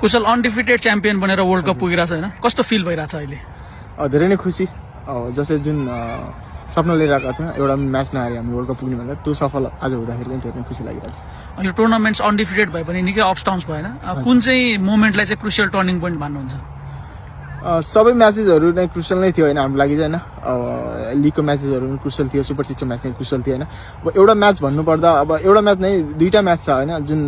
कुशल undefeated champion बनेर world cup पुगिरहेछ होइन, कस्तो फिल भइरहेछ अहिले? धेरै नै खुसी। जस्तै जुन सपना लिइरहेको थियो एउटा म्याच नहारे हामी वर्ल्ड कप पुग्ने भनेर, त्यो सफल आज हुँदाखेरि पनि धेरै नै खुसी लागिरहेको छ। यो टुर्नामेन्ट्स अनडिफिटेड भए पनि निकै अप्स डाउन्स भएन, कुन चाहिँ मोमेन्टलाई चाहिँ क्रुसियल टर्निङ पोइन्ट मान्नुहुन्छ? सबै म्याचेसहरू नै क्रुसियल नै थियो होइन हाम्रो लागि चाहिँ होइन। लिगको म्याचेसहरू पनि क्रुसियल थियो, सुपर 6 को म्याच पनि क्रुसियल थियो होइन। अब एउटा म्याच भन्नुपर्दा अब एउटा म्याच नै दुईवटा म्याच छ होइन, जुन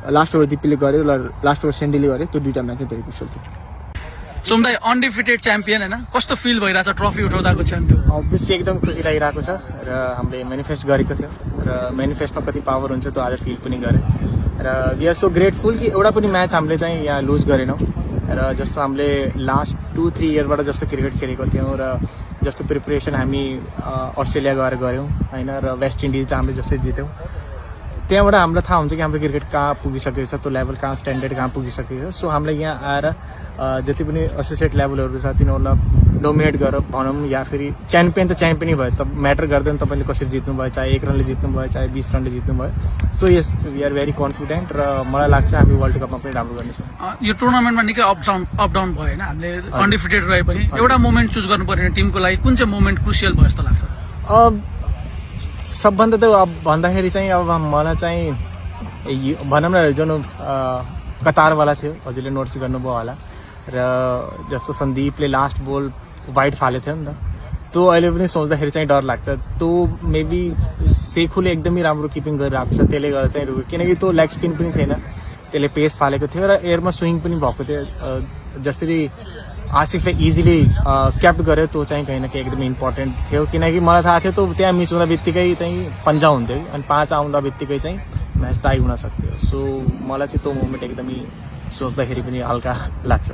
लास्ट ओभर दिप्पीले गर्यो र लास्ट ओभर सेन्डीले गर्यो, त्यो दुईवटा म्याच नै धेरै क्रुसियल थियो। सोम दाइ अनडिफिटेड च्याम्पियन होइन, कस्तो फिल भइरहेछ ट्रफी उठाउँदाको क्षण? त्यो अभियसली एकदम खुसी लागिरहेको छ र हामीले मेनिफेस्ट गरेको थियो र मेनिफेस्टमा कति पावर हुन्छ त्यो आज फिल पनि गरेँ र वी आर सो ग्रेटफुल कि एउटा पनि म्याच हामीले चाहिँ यहाँ लुज गरेनौँ र जस्तो हामीले लास्ट 2-3 इयरबाट जस्तो क्रिकेट खेलेको थियौँ र जस्तो प्रिपरेसन हामी अस्ट्रेलिया गएर गऱ्यौँ होइन र वेस्ट इन्डिज हामीले जस्तै जित्यौँ, त्यहाँबाट हामीलाई थाहा हुन्छ कि हाम्रो क्रिकेट कहाँ पुगिसकेको छ, त्यो लेभल कहाँ स्ट्यान्डर्ड कहाँ पुगिसकेको छ। सो हामीलाई यहाँ आएर जति पनि एसोसिएट लेभलहरू छ तिनीहरूलाई डोमिनेट गरेर भनौँ या फेरि च्याम्पियन त च्याम्पियनै भयो, त म्याटर गर्दैन तपाईँले कसरी जित्नु भयो, चाहे 1 रनले जित्नु भयो चाहे 20 रनले जित्नु भयो। So yes we are very confident र मलाई लाग्छ हामी वर्ल्ड कपमा पनि राम्रो गर्नेछौँ। यो टुर्नामेन्टमा निकै अप डाउन भयो होइन, हामीले अनडिफिटेड रहे पनि एउटा मोमेन्ट चुज गर्नु पर्यो टिमको लागि, कुन चाहिँ मोमेन्ट क्रुसियल भयो जस्तो लाग्छ? सबभन्दा त अब भन्दाखेरि चाहिँ अब मलाई चाहिँ भनौँ न जुन कतारवाला थियो, हजुरले नोट्स गर्नुभयो होला र जस्तो सन्दीपले लास्ट बल वाइड फालेको थियो नि त, त्यो अहिले पनि सोच्दाखेरि चाहिँ डर लाग्छ। त्यो मेबी सेखुले एकदमै राम्रो किपिङ गरिरहेको छ, त्यसले गर्दा चाहिँ रुक्यो, किनकि त्यो लेग स्पिन पनि थिएन, त्यसले पेस फालेको थियो र एयरमा स्विङ पनि भएको थियो। जसरी आसिफले इजिली क्याप्ट गर्यो त्यो चाहिँ कहीँ न कहीँ एकदमै इम्पोर्टेन्ट थियो, किनकि मलाई थाहा थियो त्यो त्यहाँ मिस हुँदा बित्तिकै चाहिँ पन्जा हुन्थ्यो कि, अनि 5 आउँदा बित्तिकै चाहिँ म्याच टाई हुन सक्थ्यो। सो मलाई चाहिँ त्यो मोमेन्ट एकदमै सोच्दाखेरि पनि हल्का लाग्छ।